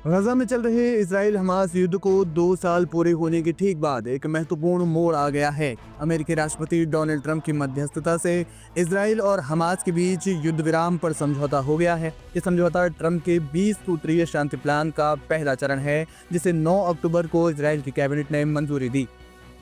गजा में चल रहे इजराइल हमास युद्ध को 2 साल पूरे होने के ठीक बाद एक महत्वपूर्ण मोड़ आ गया है। अमेरिकी राष्ट्रपति डोनाल्ड ट्रंप की मध्यस्थता से इजराइल और हमास के बीच युद्ध विराम पर समझौता हो गया है। ये समझौता ट्रंप के 20 सूत्रीय शांति प्लान का पहला चरण है, जिसे 9 अक्टूबर को इजराइल की कैबिनेट ने मंजूरी दी।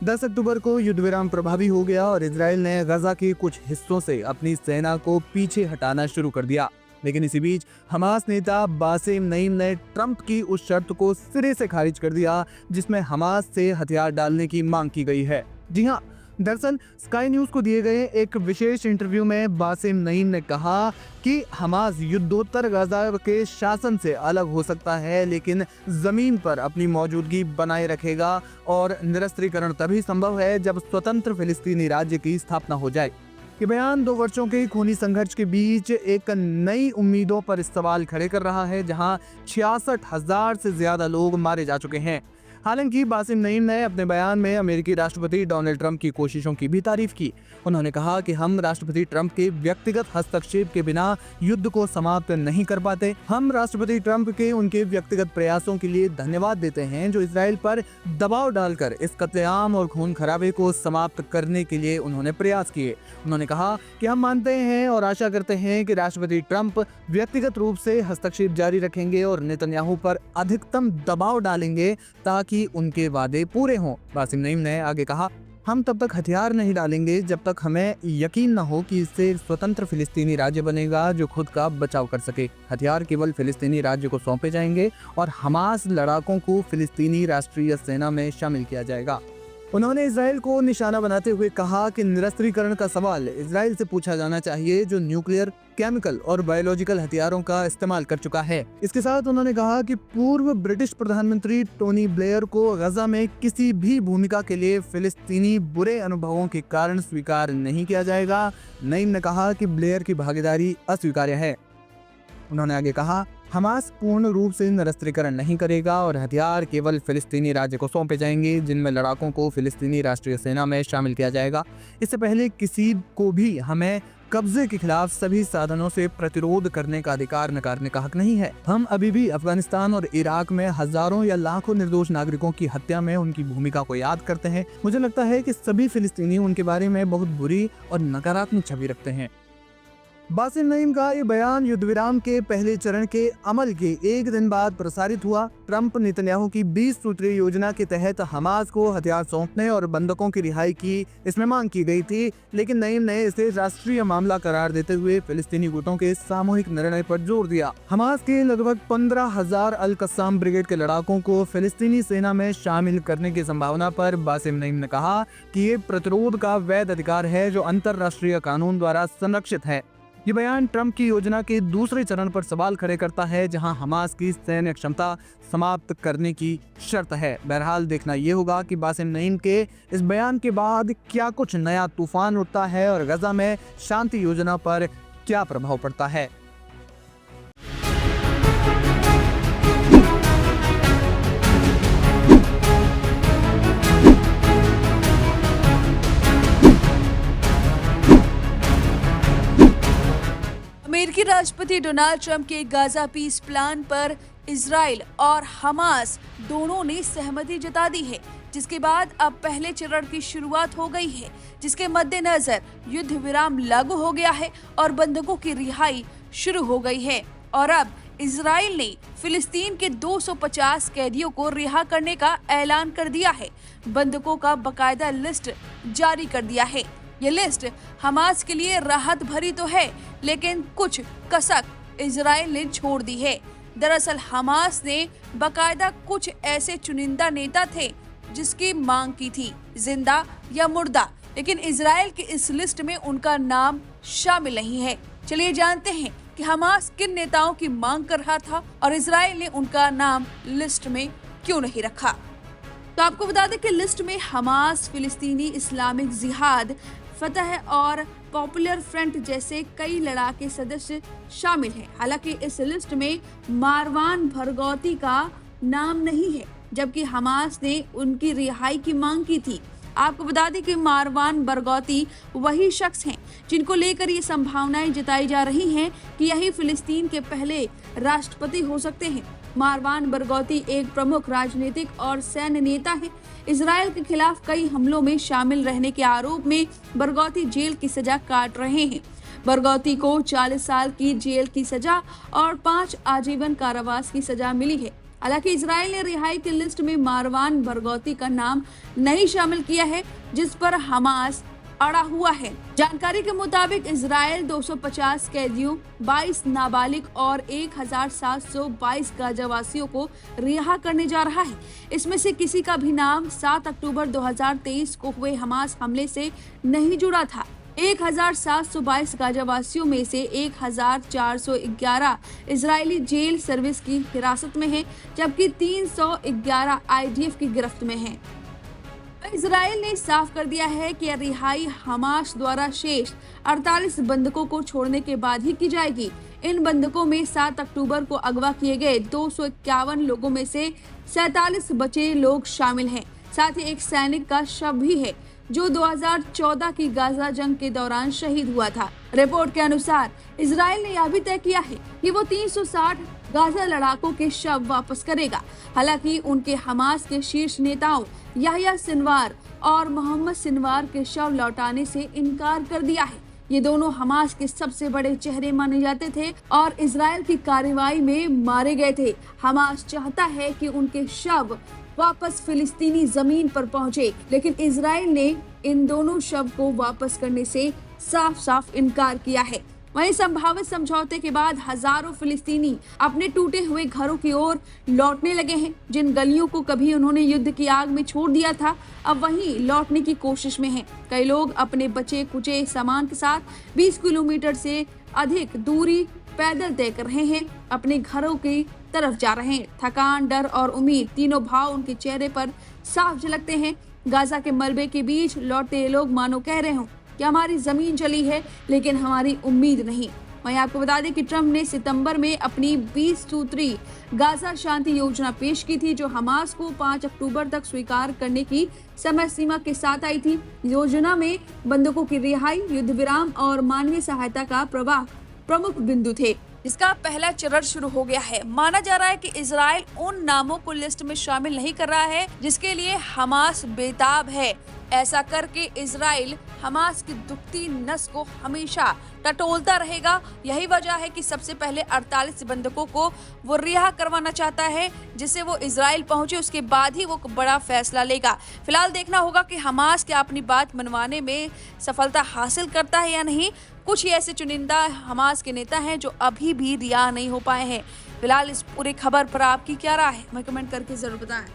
10 अक्टूबर को युद्ध विराम प्रभावी हो गया और इजराइल ने गजा के कुछ हिस्सों से अपनी सेना को पीछे हटाना शुरू कर दिया। लेकिन इसी बीच हमास नेता बासिम नईम ने ट्रंप की उस शर्त को सिरे से खारिज कर दिया जिसमें हमास से हथियार डालने की मांग की गई है। जी हाँ, दरअसल स्काई न्यूज को दिए गए एक विशेष इंटरव्यू में बासिम नईम ने कहा कि हमास युद्धोत्तर गजा के शासन से अलग हो सकता है, लेकिन जमीन पर अपनी मौजूदगी बनाए रखेगा और निरस्त्रीकरण तभी संभव है जब स्वतंत्र फिलिस्तीनी राज्य की स्थापना हो जाए। ये बयान 2 वर्षों के खूनी संघर्ष के बीच एक नई उम्मीदों पर सवाल खड़े कर रहा है, जहां 66,000 से ज्यादा लोग मारे जा चुके हैं। हालांकि बासिम नईम ने अपने बयान में अमेरिकी राष्ट्रपति डोनाल्ड ट्रंप की कोशिशों की भी तारीफ की। उन्होंने कहा कि हम राष्ट्रपति ट्रंप के व्यक्तिगत हस्तक्षेप के बिना युद्ध को समाप्त नहीं कर पाते। हम राष्ट्रपति ट्रंप के उनके व्यक्तिगत प्रयासों के लिए धन्यवाद देते हैं जो इजराइल पर दबाव डालकर इस कत्लेआम और खून खराबे को समाप्त करने के लिए उन्होंने प्रयास किए। उन्होंने कहा कि हम मानते हैं और आशा करते हैं कि राष्ट्रपति ट्रंप व्यक्तिगत रूप से हस्तक्षेप जारी रखेंगे और नेतन्याहू पर अधिकतम दबाव डालेंगे ताकि उनके वादे पूरे हों। बासिम नईम ने आगे कहा, हम तब तक हथियार नहीं डालेंगे जब तक हमें यकीन न हो कि इससे स्वतंत्र फिलिस्तीनी राज्य बनेगा जो खुद का बचाव कर सके। हथियार केवल फिलिस्तीनी राज्य को सौंपे जाएंगे और हमास लड़ाकों को फिलिस्तीनी राष्ट्रीय सेना में शामिल किया जाएगा। उन्होंने इजराइल को निशाना बनाते हुए कहा कि निरस्त्रीकरण का सवाल इजराइल से पूछा जाना चाहिए जो न्यूक्लियर, केमिकल और बायोलॉजिकल हथियारों का इस्तेमाल कर चुका है। इसके साथ उन्होंने कहा कि पूर्व ब्रिटिश प्रधानमंत्री टोनी ब्लेयर को गजा में किसी भी भूमिका के लिए फिलिस्तीनी बुरे अनुभवों के कारण स्वीकार नहीं किया जाएगा। नईम ने कहा कि ब्लेयर की भागीदारी अस्वीकार्य है। उन्होंने आगे कहा, हमास पूर्ण रूप से निरस्त्रीकरण नहीं करेगा और हथियार केवल फिलिस्तीनी राज्य को सौंपे जाएंगे जिनमें लड़ाकों को फिलिस्तीनी राष्ट्रीय सेना में शामिल किया जाएगा। इससे पहले किसी को भी हमें कब्जे के खिलाफ सभी साधनों से प्रतिरोध करने का अधिकार नकारने का हक नहीं है। हम अभी भी अफगानिस्तान और इराक में हजारों या लाखों निर्दोष नागरिकों की हत्या में उनकी भूमिका को याद करते हैं। मुझे लगता है कि सभी फिलिस्तीनी उनके बारे में बहुत बुरी और नकारात्मक छवि रखते हैं। बासिम नईम का ये बयान युद्ध विराम के पहले चरण के अमल के एक दिन बाद प्रसारित हुआ। ट्रंप नेतन्याहू की 20 सूत्रीय योजना के तहत हमास को हथियार सौंपने और बंधकों की रिहाई की इसमें मांग की गई थी, लेकिन नईम ने इसे राष्ट्रीय मामला करार देते हुए फिलिस्तीनी गुटों के सामूहिक निर्णय पर जोर दिया। हमास के लगभग 15,000 अल कस्साम ब्रिगेड के लड़ाकों को फिलिस्तीनी सेना में शामिल करने की संभावना पर बासिम नईम ने कहा कि ये प्रतिरोध का वैध अधिकार है जो अंतरराष्ट्रीय कानून द्वारा संरक्षित है। ये बयान ट्रंप की योजना के दूसरे चरण पर सवाल खड़े करता है, जहां हमास की सैन्य क्षमता समाप्त करने की शर्त है। बहरहाल देखना ये होगा कि बासिम नईम के इस बयान के बाद क्या कुछ नया तूफान उठता है और गजा में शांति योजना पर क्या प्रभाव पड़ता है। अमेरिकी राष्ट्रपति डोनाल्ड ट्रंप के गाजा पीस प्लान पर इजराइल और हमास दोनों ने सहमति जता दी है, जिसके बाद अब पहले चरण की शुरुआत हो गई है, जिसके मद्देनजर युद्ध विराम लागू हो गया है और बंधकों की रिहाई शुरू हो गई है। और अब इजराइल ने फिलिस्तीन के 250 कैदियों को रिहा करने का ऐलान कर दिया है। बंधकों का बकायदा लिस्ट जारी कर दिया है। ये लिस्ट हमास के लिए राहत भरी तो है, लेकिन कुछ कसक इजराइल ने छोड़ दी है। दरअसल हमास ने बकायदा कुछ ऐसे चुनिंदा नेता थे जिसकी मांग की थी, जिंदा या मुर्दा, लेकिन इजराइल की इस लिस्ट में उनका नाम शामिल नहीं है। चलिए जानते हैं कि हमास किन नेताओं की मांग कर रहा था और इजराइल ने उनका नाम लिस्ट में क्यों नहीं रखा। तो आपको बता दें कि लिस्ट में हमास, फिलिस्तीनी इस्लामिक जिहाद, फतह और पॉपुलर फ्रंट जैसे कई लड़ाके सदस्य शामिल हैं। हालांकि इस लिस्ट में मारवान भरगौती का नाम नहीं है, जबकि हमास ने उनकी रिहाई की मांग की थी। आपको बता दें कि मारवान बरगौती वही शख्स हैं जिनको लेकर ये संभावनाएं जताई जा रही हैं कि यही फिलिस्तीन के पहले राष्ट्रपति हो सकते हैं। मारवान बरगौती एक प्रमुख राजनीतिक और सैन्य नेता है। इजराइल के खिलाफ कई हमलों में शामिल रहने के आरोप में बरगौती जेल की सजा काट रहे हैं। बरगौती को 40 साल की जेल की सजा और 5 आजीवन कारावास की सजा मिली है। हालांकि इजराइल ने रिहाई की लिस्ट में मारवान बरगौती का नाम नहीं शामिल किया है, जिस पर हमास अड़ा हुआ है। जानकारी के मुताबिक इजराइल 250 कैदियों, 22 नाबालिग और 1722 गाजावासियों को रिहा करने जा रहा है। इसमें से किसी का भी नाम 7 अक्टूबर 2023 को हुए हमास हमले से नहीं जुड़ा था। 1722 गाजावासियों में से 1411 इजरायली जेल सर्विस की हिरासत में हैं, जबकि 311 आईडीएफ की गिरफ्त में हैं। इजराइल ने साफ कर दिया है कि रिहाई हमास द्वारा शेष 48 बंधकों को छोड़ने के बाद ही की जाएगी। इन बंधकों में 7 अक्टूबर को अगवा किए गए 251 लोगों में से 47 बचे लोग शामिल हैं। साथ ही एक सैनिक का शव भी है जो 2014 की गाजा जंग के दौरान शहीद हुआ था। रिपोर्ट के अनुसार इजराइल ने यह भी तय किया है कि वो 360 गाजा लड़ाकों के शव वापस करेगा। हालांकि उनके हमास के शीर्ष नेताओं याह्या सिनवार और मोहम्मद सिनवार के शव लौटाने से इनकार कर दिया है। ये दोनों हमास के सबसे बड़े चेहरे माने जाते थे और इजराइल की कार्रवाई में मारे गए थे। हमास चाहता है कि उनके शव वापस फिलिस्तीनी जमीन पर पहुंचे, लेकिन इजराइल ने इन दोनों शव को वापस करने से साफ साफ इनकार किया है। वहीं संभावित समझौते के बाद हजारों फिलिस्तीनी अपने टूटे हुए घरों की ओर लौटने लगे हैं। जिन गलियों को कभी उन्होंने युद्ध की आग में छोड़ दिया था, अब वहीं लौटने की कोशिश में हैं। कई लोग अपने बचे कुचे सामान के साथ 20 किलोमीटर से अधिक दूरी पैदल तय कर रहे हैं, अपने घरों की तरफ जा रहे हैं। थकान, डर और उम्मीद तीनों भाव उनके चेहरे पर साफ झलकते हैं। गाजा के मलबे के बीच लौटते ये लोग मानो कह रहे हों कि हमारी जमीन चली है, लेकिन हमारी उम्मीद नहीं। वहीं आपको बता दें कि ट्रंप ने सितंबर में अपनी 20 सूत्री गाजा शांति योजना पेश की थी, जो हमास को 5 अक्टूबर तक स्वीकार करने की समय सीमा के साथ आई थी। योजना में बंधकों की रिहाई, युद्ध विराम और मानवीय सहायता का प्रवाह प्रमुख बिंदु थे। इसका पहला चरण शुरू हो गया है। माना जा रहा है कि इजराइल उन नामों को लिस्ट में शामिल नहीं कर रहा है जिसके लिए हमास बेताब है। ऐसा करके इजराइल हमास की दुखती नस को हमेशा टटोलता रहेगा। यही वजह है कि सबसे पहले 48 बंधकों को वो रिहा करवाना चाहता है, जिससे वो इजराइल पहुंचे, उसके बाद ही वो बड़ा फैसला लेगा। फिलहाल देखना होगा कि हमास क्या अपनी बात मनवाने में सफलता हासिल करता है या नहीं। कुछ ही ऐसे चुनिंदा हमास के नेता हैं जो अभी भी रिहा नहीं हो पाए हैं। फिलहाल इस पूरी खबर पर आपकी क्या राय है, हमें कमेंट करके जरूर बताएं।